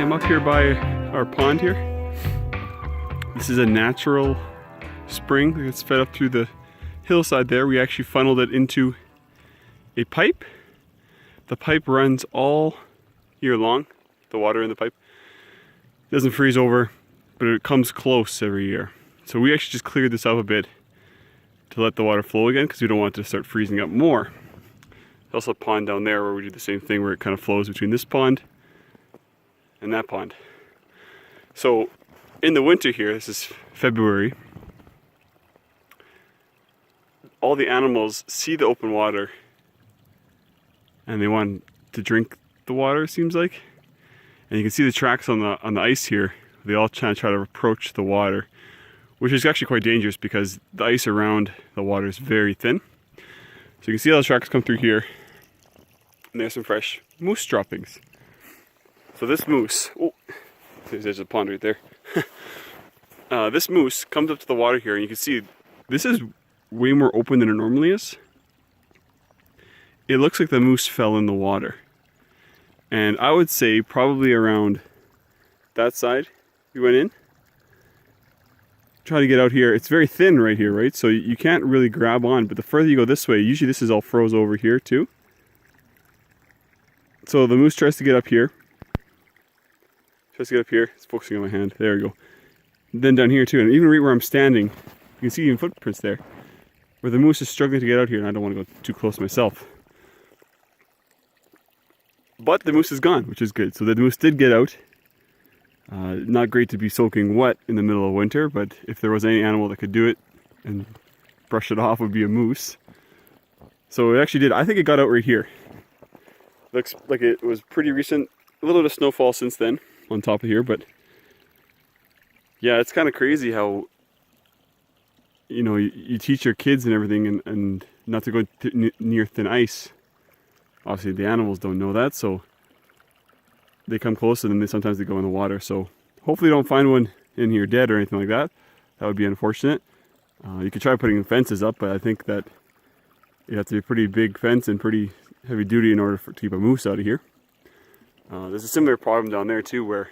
I'm up here by our pond here. This is a natural spring that's fed up through the hillside there. We actually funneled it into a pipe. The pipe runs all year long, the water in the pipe. It doesn't freeze over, but it comes close every year. So we actually just cleared this up a bit to let the water flow again because we don't want it to start freezing up more. There's also a pond down there where we do the same thing where it kind of flows between this pond and that pond. So in the winter here, this is February, all the animals see the open water and they want to drink the water, it seems like. And you can see the tracks on the ice here. They all try to approach the water, which is actually quite dangerous because the ice around the water is very thin. So you can see all the tracks come through here. And there's some fresh moose droppings. So this moose, oh, there's a pond right there. This moose comes up to the water here and you can see this is way more open than it normally is. It looks like the moose fell in the water. And I would say probably around that side you went in. Try to get out here. It's very thin right here, right? So you can't really grab on, but the further you go this way, usually this is all froze over here too. So the moose tries to get up here. Tries to get up here. It's focusing on my hand. There we go. Then down here too, and even right where I'm standing, you can see even footprints there. Where the moose is struggling to get out here, and I don't want to go too close myself. But the moose is gone, which is good. So the moose did get out. Not great to be soaking wet in the middle of winter, but if there was any animal that could do it and brush it off, it would be a moose. So it actually did. I think it got out right here. Looks like it was pretty recent. A little bit of snowfall since then on top of here, but yeah, it's kind of crazy how, you know, you teach your kids and everything and not to go near thin ice. Obviously the animals don't know that, so they come close and then sometimes they go in the water. So hopefully you don't find one in here dead or anything like that. That would be unfortunate. You could try putting fences up, but I think that you have to be a pretty big fence and pretty heavy duty in order to keep a moose out of here. There's a similar problem down there too, where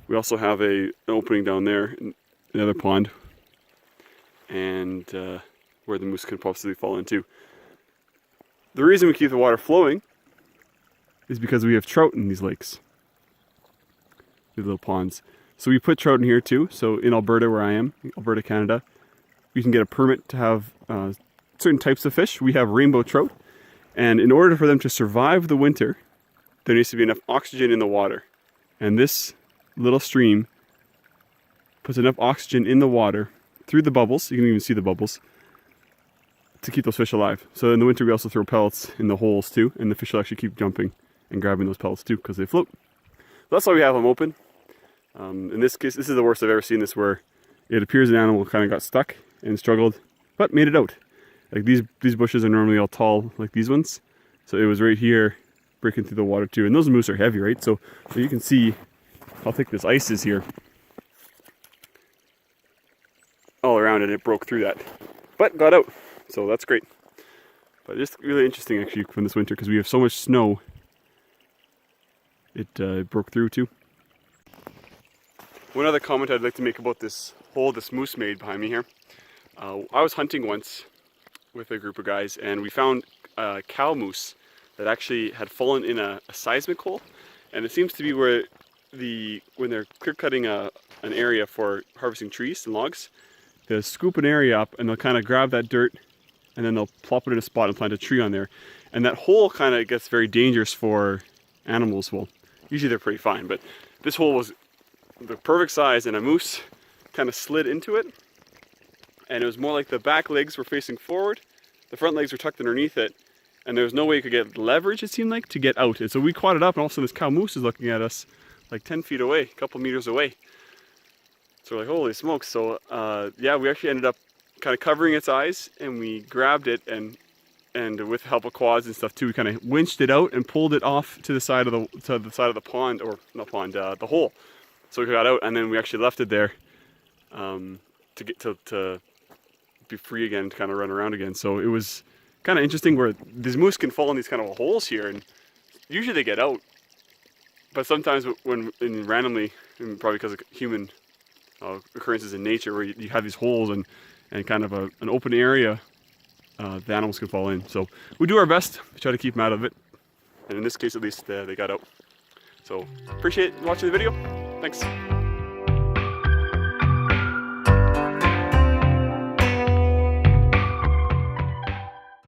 we also have an opening down there in another pond, and where the moose could possibly fall into. The reason we keep the water flowing is because we have trout in these lakes, these little ponds. So we put trout in here too. So in Alberta, where I am, Alberta, Canada, you can get a permit to have certain types of fish. We have rainbow trout, and in order for them to survive the winter, there needs to be enough oxygen in the water. And this little stream puts enough oxygen in the water through the bubbles, you can even see the bubbles, to keep those fish alive. So in the winter we also throw pellets in the holes too, and the fish will actually keep jumping and grabbing those pellets too because they float. So that's why we have them open. In this case, this is the worst I've ever seen this, where it appears an animal kind of got stuck and struggled, but made it out. Like these bushes are normally all tall like these ones. So it was right here breaking through the water too. And those moose are heavy, right? So you can see how thick this ice is here. All around, and it broke through that. But got out. So that's great. But it's really interesting actually from this winter because we have so much snow. It broke through too. One other comment I'd like to make about this hole this moose made behind me here. I was hunting once with a group of guys, and we found a cow moose that actually had fallen in a seismic hole. And it seems to be where when they're clear cutting an area for harvesting trees and logs, they'll scoop an area up and they'll kind of grab that dirt and then they'll plop it in a spot and plant a tree on there. And that hole kind of gets very dangerous for animals. Well, usually they're pretty fine, but this hole was the perfect size, and a moose kind of slid into it. And it was more like the back legs were facing forward, the front legs were tucked underneath it, and there was no way you could get leverage, it seemed like, to get out. And so we caught it up, and all of a sudden this cow moose is looking at us like 10 feet away, a couple meters away. So we're like, holy smokes. So yeah, we actually ended up kind of covering its eyes, and we grabbed it, and with help of quads and stuff too, we kind of winched it out and pulled it off to the side of the pond, or not pond, the hole. So we got out, and then we actually left it there to get to be free again, to kind of run around again. So it was kind of interesting where these moose can fall in these kind of holes here, and usually they get out But sometimes when randomly, and probably because of human occurrences in nature, where you have these holes and kind of an open area, the animals can fall in. So we do our best to try to keep them out of it. And in this case, at least, they got out. So appreciate watching the video. Thanks.